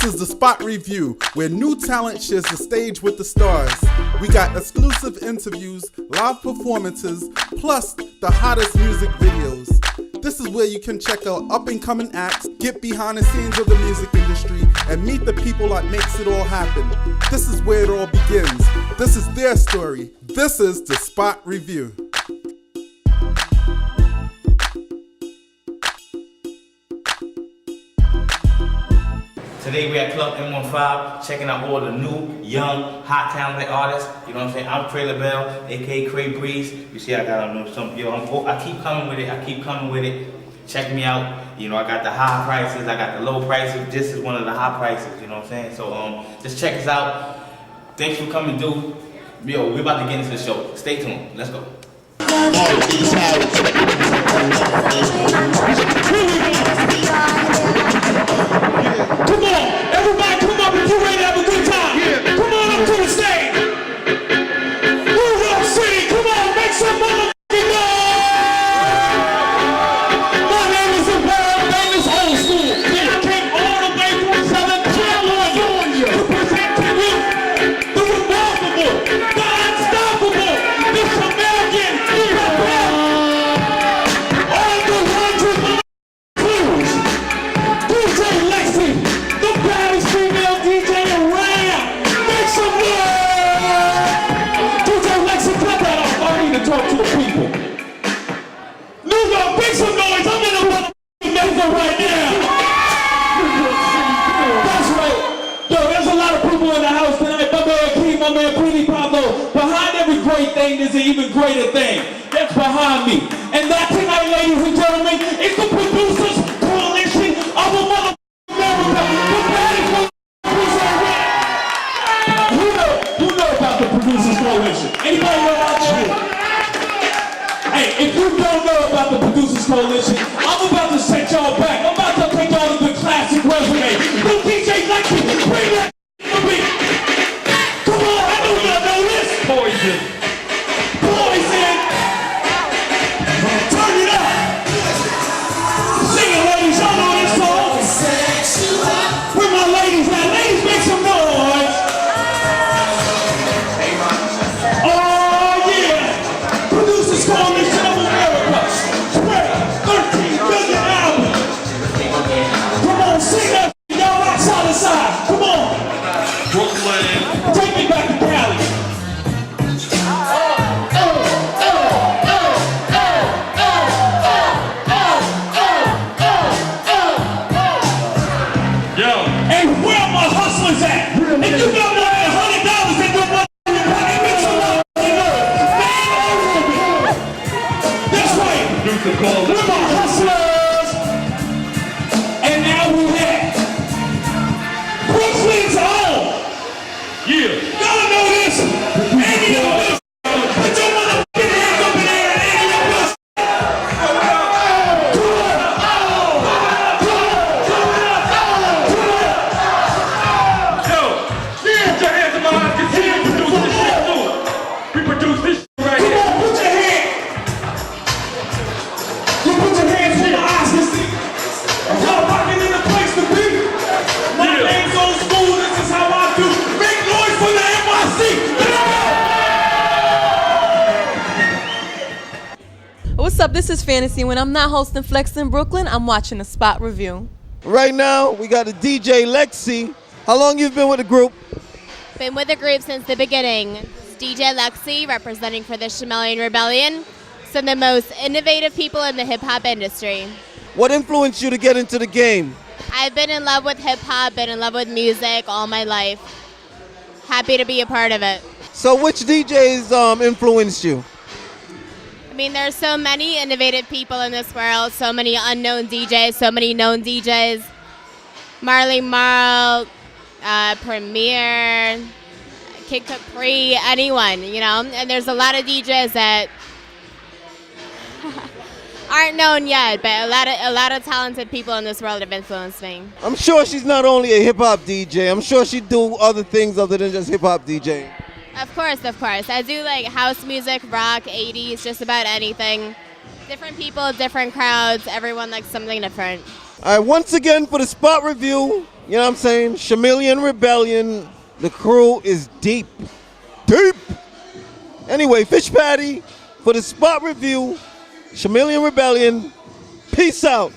This is the Spot Review, where new talent shares the stage with the stars. We got exclusive interviews, live performances, plus the hottest music videos. This is where you can check out up-and-coming acts, get behind the scenes of the music industry, and meet the people that makes it all happen. This is where it all begins. This is their story. This is the Spot Review. Today we at Club M15, checking out all the new, young, hot, talented artists. You know what I'm saying? I'm Trey LaBelle, aka Cray Breeze. You see, I got on some, I keep coming with it. Check me out. You know, I got the high prices, I got the low prices. This is one of the high prices. You know what I'm saying? So just check us out. Thanks for coming through. Yo, we're about to get into the show. Stay tuned. Let's go. Come on, everybody come up if you're ready to have a good time. Yeah. Come on up to the stage. Move up, city. Come on, make some motherfucking noise. My name is the world famous old school. And I came all the way from Southern California to present to you the remarkable, the unstoppable, this American hip-hop. All the ones who blues. DJ Lexi, the baddest female DJ around. Make some noise! DJ Lexi, cut that off. I need to talk to the people. New York, make some noise. I'm in the motherfucking mega right now. That's right. Yo, there's a lot of people in the house tonight. My man Keith, my man Pretty Pablo. Behind every great thing, there's an even greater thing. That's behind me. And that tonight, ladies and gentlemen, is the Producers Coalition of a mother. Who know about the Producers Coalition? Anybody know out there? Hey, if you don't know about the Producers Coalition, I'm about to set y'all back. I'm about to take y'all to the classic resume. New DJ Lexi, bring that for me. Come on, I know y'all know this. Poison. Turn it up. Sing it, ladies. Y'all know this song. Where my ladies at? Ladies, make some noise. Oh, yeah. Producers Coalition of America. Spread 13 million albums. Come on, sing that. Y'all outside the side. Come on. Brooklyn. Take me back to Cali. And where my hustlers at? If you got more than $100 in your motherfucking pocket, make some motherfucking noise. That's right. We're my hustlers. And now we have Brooklyn's own. Yeah. Y'all know this. And you know this. Put your motherfucking hands up in the air and you know this. What's up? This is Fantasy. When I'm not hosting Flex in Brooklyn, I'm watching the Spot Review. Right now, we got a DJ Lexi. How long you been with the group? Been with the group since the beginning. It's DJ Lexi, representing for the Chameleon Rebellion. Some of the most innovative people in the hip-hop industry. What influenced you to get into the game? I've been in love with hip-hop, been in love with music all my life. Happy to be a part of it. So which DJs influenced you? I mean, there's so many innovative people in this world, so many unknown DJs, so many known DJs. Marley Marl, Premier, Kid Capri, anyone, you know? And there's a lot of DJs that aren't known yet, but a lot of talented people in this world have influenced me. I'm sure she's not only a hip-hop DJ. I'm sure she do other things other than just hip-hop DJ. Of course, of course. I do like house music, rock, 80s, just about anything. Different people, different crowds, everyone likes something different. All right, once again for the spot review, you know what I'm saying? Chameleon Rebellion, the crew is deep. Deep! Anyway, Fish Patty for the spot review, Chameleon Rebellion, peace out.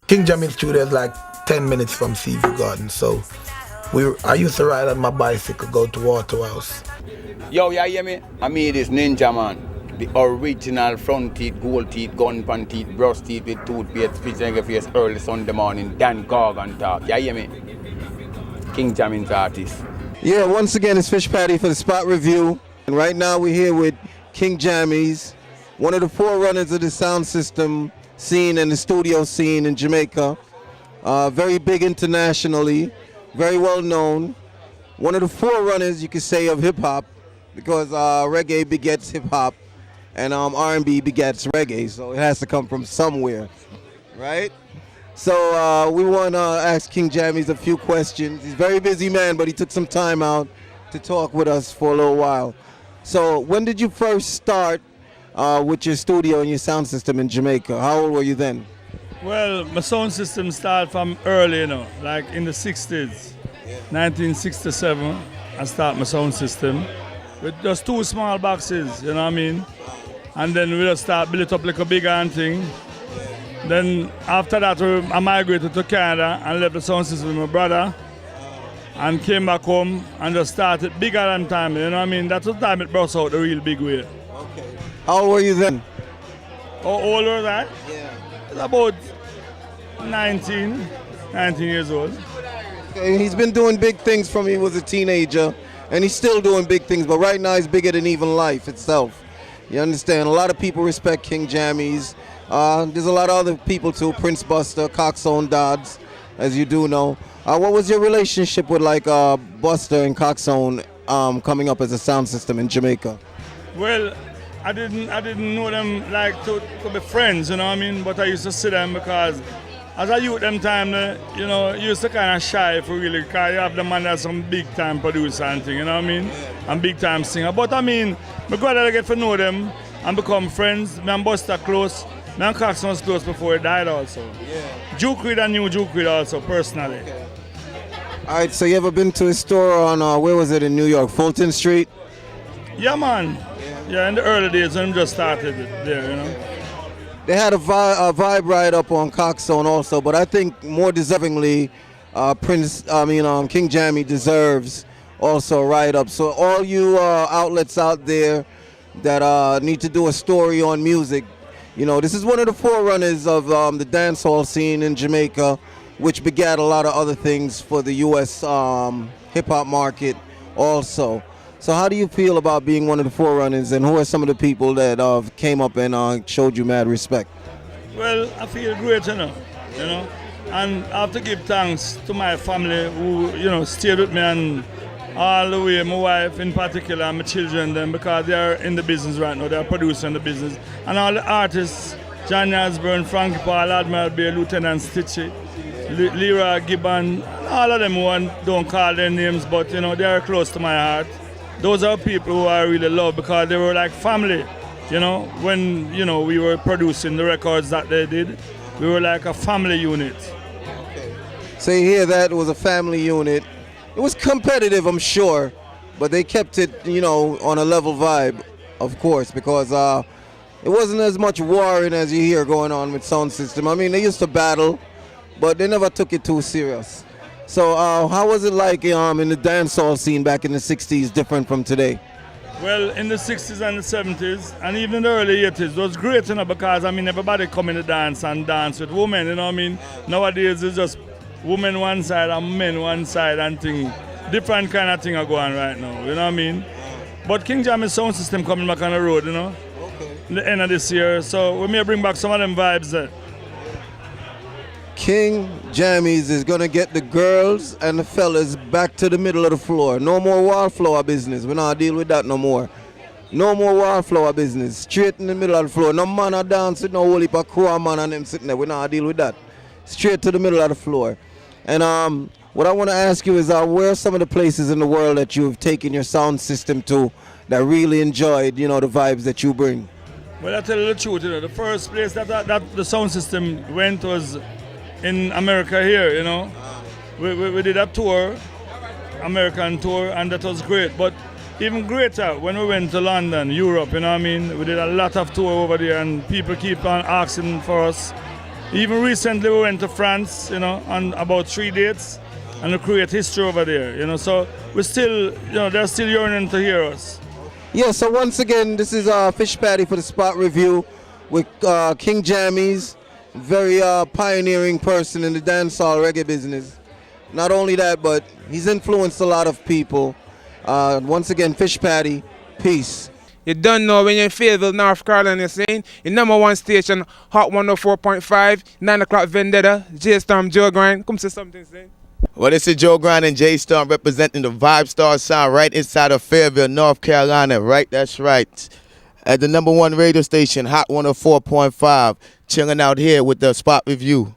King Jammy Studio is like 10 minutes from Seaview Garden, so I used to ride on my bicycle, go to Waterhouse. Yo, you hear me? I mean this Ninja Man. The original front teeth, gold teeth, gun pan teeth, brush teeth with toothpaste, fish and face early Sunday morning, Dan Gargan talk. You hear me? King Jammy's artist. Yeah, once again it's Fish Patty for the spot review. And right now we're here with King Jammies, one of the forerunners of the sound system scene and the studio scene in Jamaica. Very big internationally, very well known. One of the forerunners, you could say, of hip hop, because reggae begets hip hop and R&B begets reggae, so it has to come from somewhere, right? So we want to ask King Jammies a few questions. He's a very busy man, but he took some time out to talk with us for a little while. So when did you first start with your studio and your sound system in Jamaica? How old were you then? Well, my sound system started from early, you know, like in the 60s. 1967, I started my sound system with just 2 small boxes, you know what I mean? And then we just start building it up like a bigger thing. Then after that, I migrated to Canada and left the sound system with my brother and came back home and just started bigger than time, you know what I mean? That's the time it burst out the real big way. Okay. How old were you then? How old was I? Yeah. It's about 19 years old. Okay, he's been doing big things from he was a teenager, and he's still doing big things, but right now he's bigger than even life itself. You understand? A lot of people respect King Jammies. There's a lot of other people too, Prince Buster, Coxsone Dodds, as you do know. What was your relationship with like Buster and Coxsone coming up as a sound system in Jamaica? Well, I didn't know them like to be friends, you know what I mean? But I used to see them because as a youth them time, you know, you used to kind of shy for really, because you have the man that's some big time producer and thing, you know what I mean? And big time singer. But I mean, I got to get to know them and become friends. Me and Buster close. Me and Coxsone was close before he died also. Yeah. Juke Reed and knew Juke Reed also, personally. Okay. All right, so you ever been to a store on, where was it in New York, Fulton Street? Yeah, man. Yeah, in the early days when I just started there, you know. They had a vibe right up on Coxsone also, but I think more deservingly, King Jammy deserves also a ride up. So all you outlets out there that need to do a story on music, you know, this is one of the forerunners of the dancehall scene in Jamaica, which begat a lot of other things for the U.S. hip-hop market also. So how do you feel about being one of the forerunners, and who are some of the people that came up and showed you mad respect? Well, I feel great, you know, and I have to give thanks to my family who, you know, stayed with me, and all the way, my wife in particular, and my children, them, because they are in the business right now, they are producing the business, and all the artists, Johnny Osborne, Frankie Paul, Admiral Bay, Lieutenant Stitchie, Lyra Gibbon, all of them who don't call their names, but, you know, they are close to my heart. Those are people who I really love because they were like family, you know, when, you know, we were producing the records that they did, we were like a family unit. Okay. So you hear that, it was a family unit. It was competitive, I'm sure, but they kept it, you know, on a level vibe, of course, because it wasn't as much warring as you hear going on with sound system. I mean, they used to battle, but they never took it too serious. So how was it like in the dancehall scene back in the 60s, different from today? Well, in the 60s and the 70s, and even in the early 80s, it was great, you know, because, I mean, everybody come in the dance and dance with women, you know what I mean? Nowadays, it's just women one side and men one side and thing. Different kind of thing are going right now, you know what I mean? But King Jammy's sound system coming back on the road, you know? Okay. In the end of this year, so we may bring back some of them vibes there. King Jammies is gonna get the girls and the fellas back to the middle of the floor. No more wallflower business. We're not dealing with that no more. No more wallflower business. Straight in the middle of the floor. No man a dance with no whole heap of crew man and them sitting there. We're not dealing with that. Straight to the middle of the floor. And what I want to ask you is, where are some of the places in the world that you've taken your sound system to that really enjoyed, you know, the vibes that you bring? Well, I tell you the truth, you know, the first place that the sound system went was in America here, you know. We did a tour, American tour, and that was great. But even greater when we went to London, Europe, you know what I mean? We did a lot of tour over there and people keep on asking for us. Even recently we went to France, you know, on about 3 dates and we create history over there, you know. So we still, you know, they're still yearning to hear us. Yeah, so once again, this is Fish Patty for the Spot Review with King Jammies, very pioneering person in the dancehall reggae business. Not only that, but he's influenced a lot of people. Once again, Fish Patty, peace. You don't know when you're in Fayetteville, North Carolina, you're saying your number one station, Hot 104.5, 9 o'clock Vendetta, J-Storm, Joe Grind. Come say something, saying. Well, this is Joe Grind and J-Storm representing the Vibe Star sound right inside of Fayetteville, North Carolina. Right, that's right. At the number one radio station, Hot 104.5, chilling out here with the Spot Review.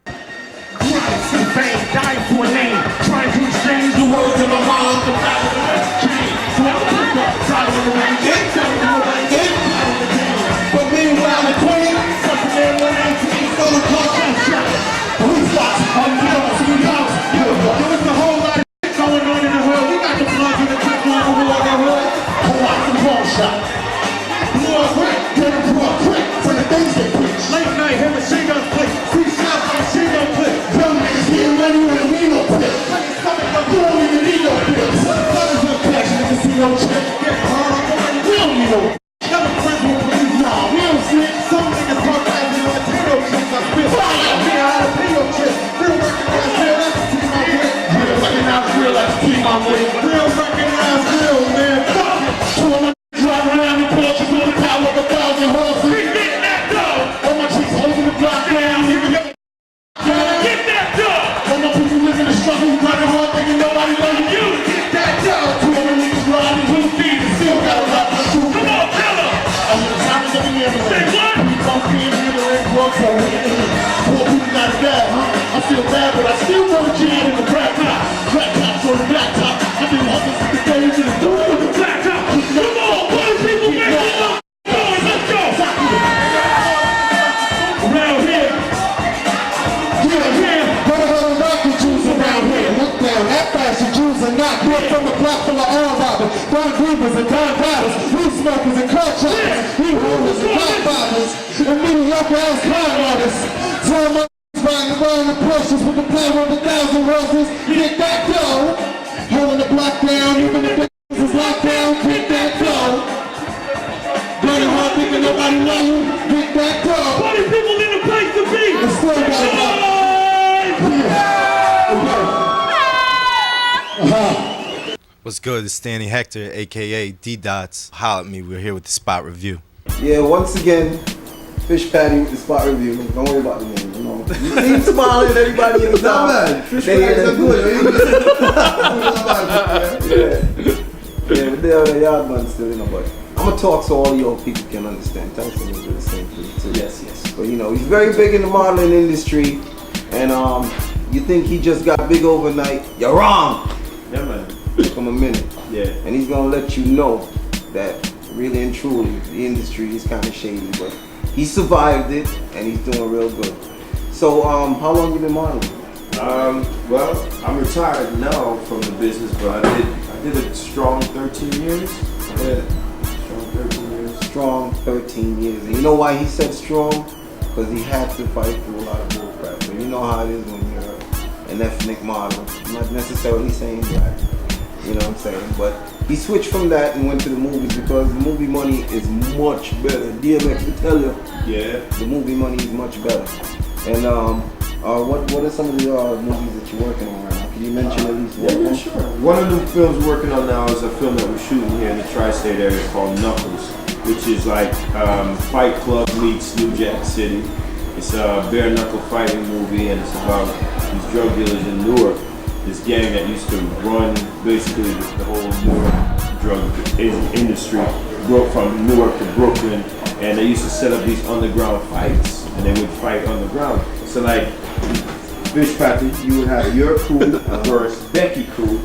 What's good? It's Stanley Hector, aka D-Dots. Holla at me. We're here with the Spot Review. Yeah, once again, Fish Patty with the Spot Review. Don't worry about the name, you know. You see him smiling, everybody in the town. Man, Fish Patty's so good. Yeah, but they're the yard man still, you know, but I'm gonna talk so all your people can understand. Thanks to me for the same thing too. Yes. But you know, he's very big in the modeling industry, and you think he just got big overnight. You're wrong. Yeah, man. Took him a minute. Yeah. And he's gonna let you know that really and truly the industry is kind of shady, but he survived it and he's doing real good. So how long you been modeling? Well, I'm retired now from the business, but I did a strong 13 years. Yeah. Strong 13 years. Strong 13 years. And you know why he said strong? Because he had to fight through a lot of bullcrap. So you know how it is when you're an ethnic model. I'm not necessarily saying black. You know what I'm saying? But he switched from that and went to the movies because the movie money is much better. DMX will tell you. Yeah. The movie money is much better. And what are some of the movies that you're working on right now? Can you mention at least one? Yeah, sure. One of the films we're working on now is a film that we're shooting here in the tri-state area called Knuckles, which is like Fight Club meets New Jack City. It's a bare knuckle fighting movie, and it's about these drug dealers in Newark. This gang that used to run basically the whole Newark drug industry, broke from Newark to Brooklyn, and they used to set up these underground fights, and they would fight underground. So like, Fish Patty, you would have your crew versus Becky crew,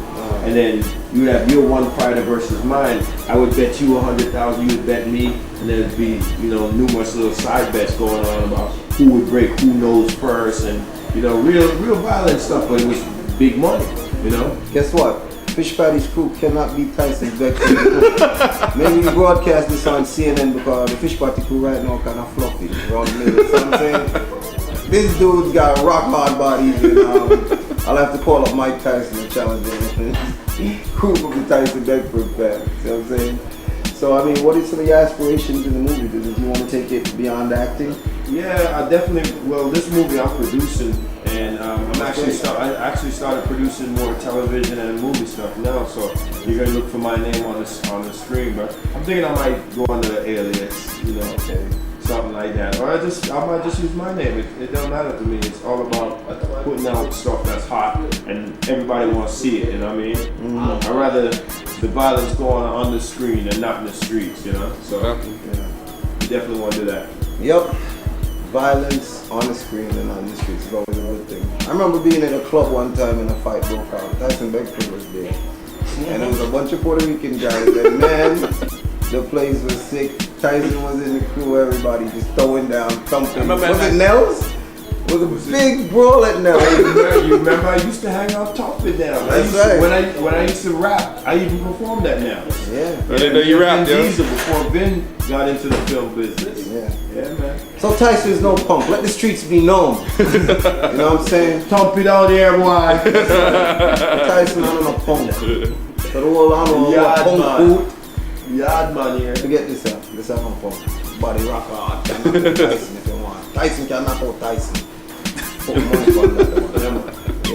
and then you would have your one fighter versus mine. I would bet you 100,000, you would bet me, and there'd be, you know, numerous little side bets going on about who would break who nose first, and you know, real violent stuff, but it was big money, you know. Guess what? Fish Patty's crew cannot beat Tyson's Beckford crew. Maybe we broadcast this on CNN because the Fish Patty crew right now kind of fluffy around the middle. So I'm saying, this dude's got a rock hard body, and I'll have to call up Mike Tyson and challenge him. Crew of the Tyson Beckford fan. See what I'm saying? So I mean, what are some of your aspirations in the movie? Do you want to take it beyond acting? Yeah, I definitely. Well, this movie I'm producing, and I actually started producing more television and movie stuff now. So you're gonna look for my name on the screen. But I'm thinking I might go under the alias, you know, something like that. Or I might just use my name. It don't matter to me. It's all about putting out stuff that's hot and everybody wants to see it. You know what I mean? I'd rather the violence go on the screen and not in the streets. You know. So you definitely want to do that. Yep. Violence on the screen and on the streets is always a good thing. I remember being in a club one time and a fight broke out. Tyson Beckford was there. And there was a bunch of Puerto Rican guys and man, the place was sick. Tyson was in the crew, everybody just throwing down, thumping. Was it Nels? Was a big brawl at Nels. You remember I used to hang out top with them. That's right. When I used to rap, I even performed at Nels. Yeah. I didn't know you rapped, Diesel before Vin got into the film business. Yeah, man. So Tyson's no punk. Let the streets be known. You know what I'm saying? Thump it out there, boy. Tyson, I'm not a punk. So the whole punk food. Yard man here. Forget this up. This up on punk. Body rock hard. Tyson if you want. Tyson can knock out Tyson.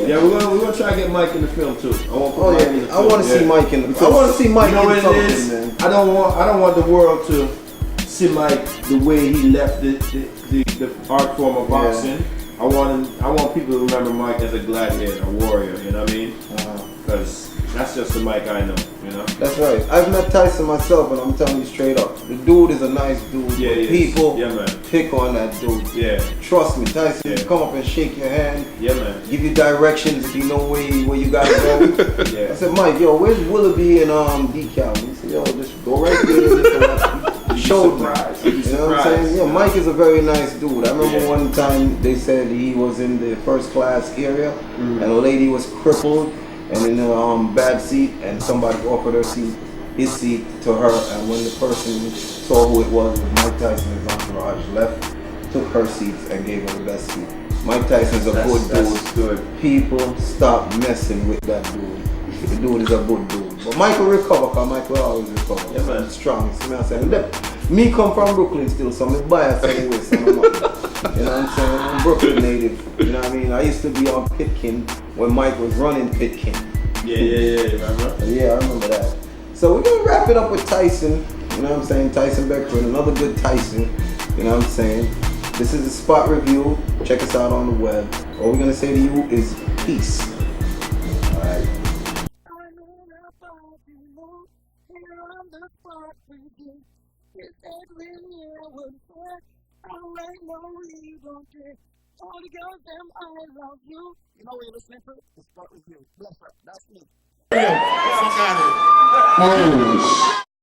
Yeah, we're gonna try to get Mike in the film too. I want to see Mike in the film. I want to see Mike in something, man. I don't want the world to see Mike the way he left the art form of boxing. I want people to remember Mike as a gladiator, a warrior. You know what I mean? Because that's just the Mike I know. You know. That's right. I've met Tyson myself, and I'm telling you straight up, the dude is a nice dude. Yeah, but people man. pick on that dude. Yeah. Trust me, Tyson. Come up and shake your hand. Yeah, man. Give you directions if you know where you gotta go. Yeah. I said, Mike, yo, where's Willoughby and decal? He said, yo, just go right there. Showed me. You know what I'm saying? Yeah, Mike is a very nice dude. I remember one time they said he was in the first class area, and a lady was crippled and in a bad seat, and somebody offered his seat to her, and when the person saw who it was Mike Tyson, his entourage, left, took her seats and gave her the best seat. Mike Tyson's a good dude. That's good. People stop messing with that dude. The dude is a good dude. But Mike will recover, because Mike will always recover. Yeah, man. Strong. See what I'm saying? Me come from Brooklyn still, so I'm biased anyway, so I'm not, you know what I'm saying? I'm Brooklyn native, you know what I mean? I used to be on Pitkin when Mike was running Pitkin. Yeah, remember? Yeah, I remember that. So we're gonna wrap it up with Tyson, you know what I'm saying? Tyson Beckford, another good Tyson, you know what I'm saying? This is a spot review. Check us out on the web. All we're gonna say to you is peace. Alright. All the girls, them, I love you. You know what you're listening to? It's Spot Review. Bless her. That's me.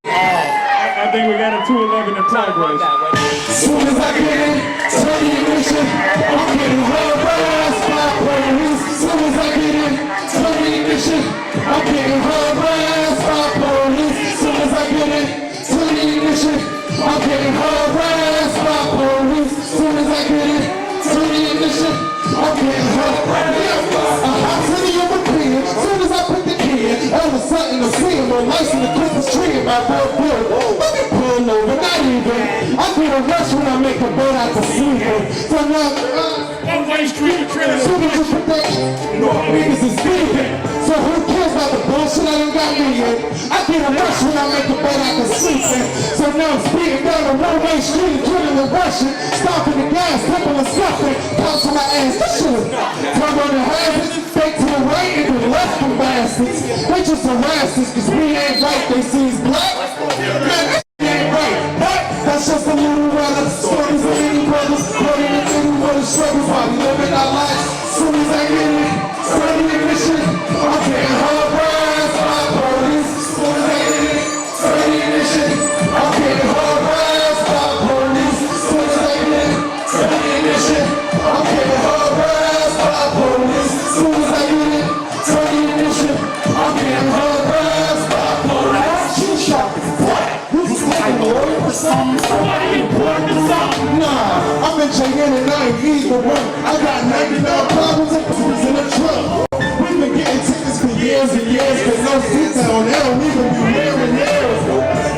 I think we got a 211 in progress. Soon as I get in, turn the ignition. I'm getting harassed by police. Soon as I get in, turn the ignition. I'm getting harassed by police. Soon as I get in, turn the ignition. I'm getting harassed by police. Soon as I get in, turn the ignition. I'm getting harassed. A hot city of a beer. Soon as I put the key in, all of a sudden I'm seeing no lights in the Christmas tree in my real bill. Let me pull over, not even. I feel a rush when I make a boat out the sleeper. So now, One-way street to Trinity. soon as you put that, niggas is leaving. So who cares about the bullshit I done got me in? I get a rush when I make a boat out the sleeping. So now I'm speeding down the one-way street, killing and rushing. Stopping the gas, pimping and stuffing. Pop to my ass, this shit is turn on the hazards. Fake to the right and the left, them bastards. They just harass us, cause we ain't right. They see us black. Man, that shit ain't right. What? That's just a little rather. Stories of many brothers, putting in many brothers' struggles while we living our lives. Soon as I get it, turn the ignition. I'm getting harassed Cheyenne and I ain't either one. I got 99 problems and pieces in the truck. We've been getting tickets for years and years, but no seats down. They don't even be wearing nails.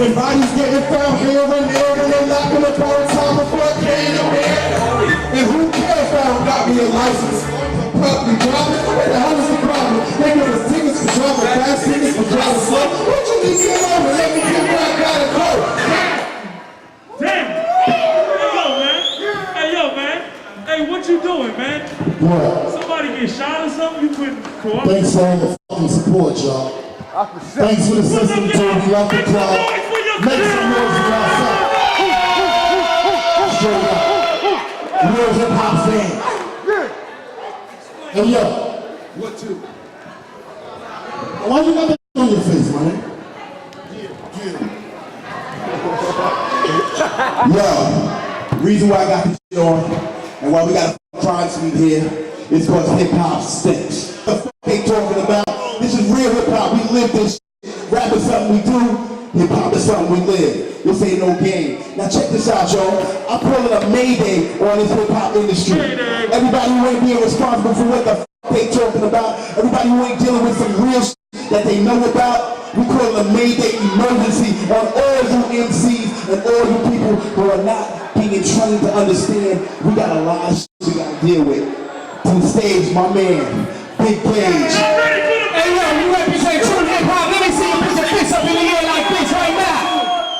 And bodies getting found here and there, and they're knocking up all the time before I came in here. And who cares if I don't got me a license? Probably driving. What the hell is the problem? They give us tickets for driving fast, tickets for driving slow. Why don't you leave me alone and let me get where I gotta go? Damn! Hey, yo, man. Hey, yo, man. Hey, what you doing, man? What? Somebody get shot or something? You couldn't cooperate? Thanks for all the fucking support, y'all. Thanks for the system, too. We love the crowd. Make some noise for yourself. Straight up. Real hip-hop fans. Hey, yo. What to? Why you got that on your face, man? Yo, reason why I got this shit on and why we got a crime scene here is because hip-hop stinks. What the fuck they talking about? This is real hip-hop. We live this shit. Rap is something we do. Hip-hop is something we live. This ain't no game. Now check this out, y'all. I'm pulling a mayday on this hip-hop industry. Everybody who ain't being responsible for what the fuck they talking about, everybody who ain't dealing with some real shit that they know about, we call it a mayday emergency on all you MCs and all you people who are not being trained to understand we got a lot of shit we gotta deal with. To the stage, my man, Big Gage. Hey yo, you represent true hip-hop. Let me see you put your fist up in the air like this right now.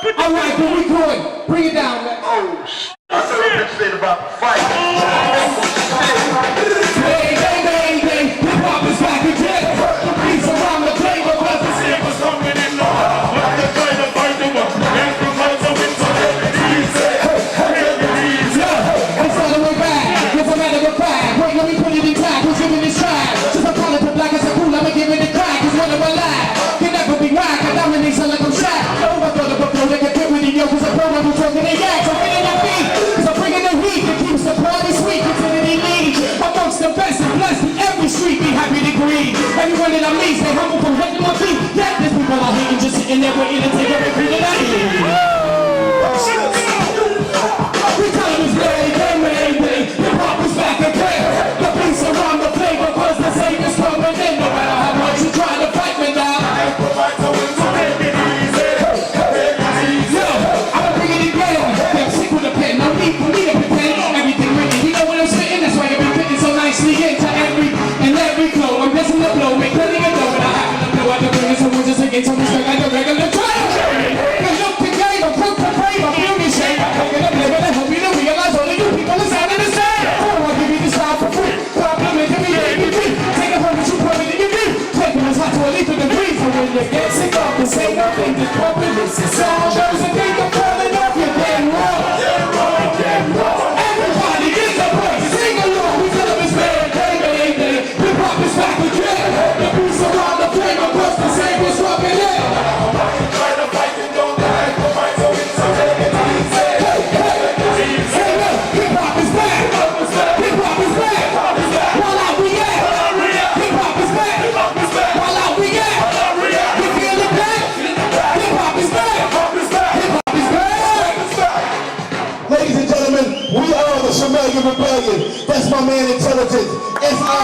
Alright, but we good. Bring it down, man. Oh, shit. I said a bitch said about the fight. Hey, hip-hop is back again. The beats around the table, but the saber's coming in the heart. But the kind of fight the one. And from my zone into the easy. It's all the way back. It's a matter of fact. Wait, let me put it in track. Who's giving this track? Just a color to black as a cool. I'ma give it a crack. It's one of my life. Can never be whack. I dominate so like I'm Shaq. Oh, my brother, but they get fit with it, yo. Cause I'm pro, I'm talking they yak. So bring in your feet. Cause I'm bringing the heat. That keeps the party sweet. Infinity lead. Amongst the best and blessed in every street. Be happy to greet. Everyone that I meet, stay humble from head to my feet. Yeah, there's people out hating, just sitting there waiting to take every beat that I eat. We tell them it's mayday. Hip-hop is back again. The beats around the flavor, cause the savior's coming in. No matter how much you try to fight me now. Yo, I'ma bring it again. I'm sick with a pen, no need for me to pretend. Everything written, you know what I'm spitting. That's why I've been fitting so nicely into every flow. I'm blessing the blow, make plenty of dough. But I happen to blow out the bring so we're just against some respect like a regular train. Cause look the game, I'm quick to frame, I'm feeling shame. I'm gonna play with it, help me to realize all of you people are sounding the same. Oh, I'll give you this style for free. Complimenting me, baby. Take a hundred, you put it in your beat. Taking us hot to a leap in the breeze. So when you get sick of this, ain't nothing to pumping. This is all those that think I'm falling off, you're dead wrong. Everybody get the voice, sing along. We tell them it's mayday. Hip-hop is back again. The beats around the flame, across the same was rocking in. Try to fight and don't die. So it's a hey, look, hip-hop is back. Hip-hop is back. While out we at. Hip-hop is back. While out we at. You feel it back? Hip-hop is back. Hip-hop is back. Ladies and gentlemen, we are the Chameleon Rebellion. That's my man Intelligence. SI.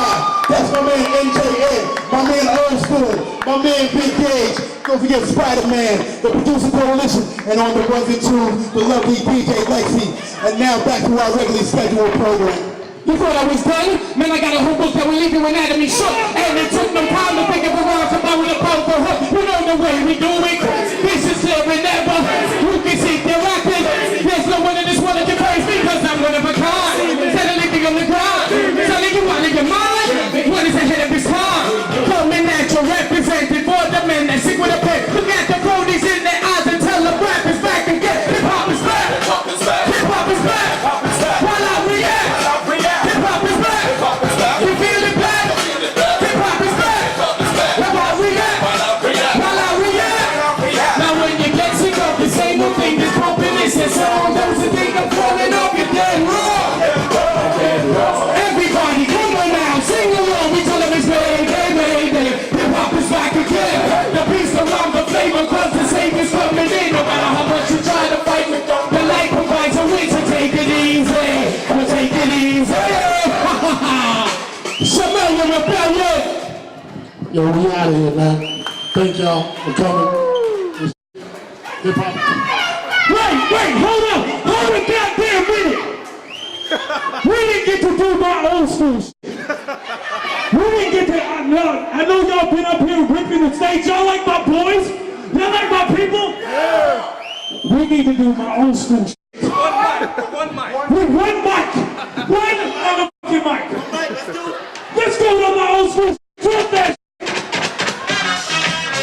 That's my man NJN. My man Old School. My man Big Gage. Don't forget Spider-Man, the Producer Coalition, and on the ones and twos, the lovely DJ Lexi. And now back to our regularly scheduled program. You thought I was done? Man, I got a whole book that we're leaving when Anatomy shook. And it took no time to think of a rhyme come out with a powerful hook. You know the way we do it. This is here and never. You can see they're rapping. There's no one in this world that can praise me, cause I'm one of a kind. Tell anything on the ground. Telling you out of your mind. What is ahead of his time? Coming at you, represented for the men that sick with a pen. Look at the brodies in their eyes and tell them rap is back again. Hip-hop is back. Hip-hop is back. Hip-hop is back. While I react. Hip-hop is back. You feel it back? Hip-hop is back. While I react. While I react. Now when you get sick of the same old thing that's pumping, it's a song. Those who think I'm falling off, you're dead wrong. Everybody, come on now, sing along. We tell them it's mayday. Hip-hop is back again. The beats around the flavor, cause the savior's coming in. No matter how much you try to fight me, the light provides a way to take it easy. ladies. Chameleon Rebellion. Yo, we out of here, man. Thank y'all for coming. Hip hop. Wait, hold up. Hold a goddamn minute. We didn't get to do my old school shit. We didn't get to, I know y'all been up here ripping the stage. Y'all like my boys? Y'all like my people? Yeah. We need to do my old school shit. One mic. With one mic. One motherfucking mic. Let's go to my old school shit. Drop that shit.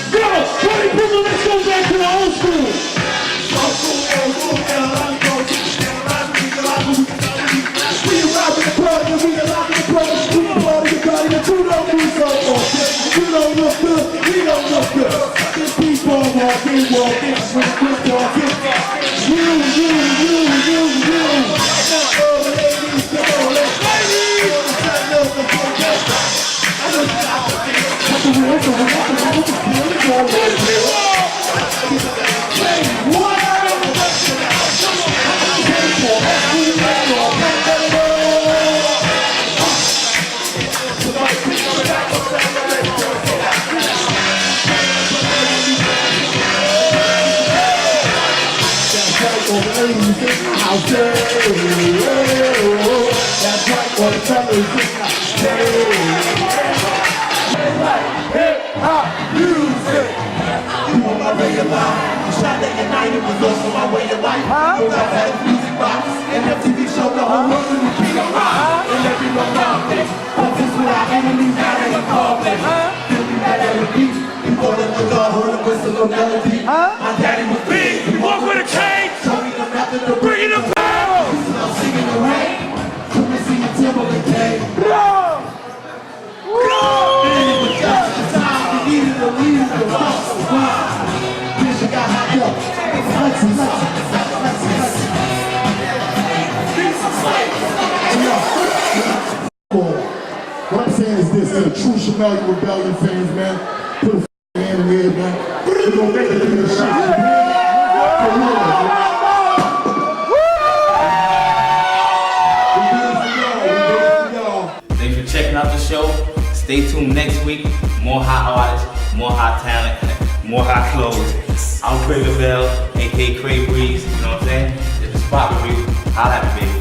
Yo, party people, let's go back to the old school. We arrive in the party and we alive in the party. We party the party that you don't do so often. You don't look good, we don't look good. This people walking, swing, walking. You. Oh, ladies, come on, let's that's right, all the fellas in the hip-hop music. You on my way of life. You shot that your night, it was also my way of life. You know I had a music box, and MTV showed the whole world in the beat of rock. And everyone loved it. But this with our enemies, now they can call it. Feel me mad at the beat. Before the dog heard a whistle or melody. My daddy was big. He walk with a cane. Bringing the power. I'm singing the rain. Come and see the Timberland came. And it was just the time we needed to leave the box. Bitch, you got hot up. What I'm saying is this, they're true Chameleon Rebellion fans, man. Put a hand in the air, man. We're gonna make it through this shit. For real, man. Thanks for checking out the show. Stay tuned next week. More hot artists, more hot talent, more hot clothes. I'm Craig Bell, aka Craig Breeze. You know what I'm saying? It's a spot review. Holla at me, baby.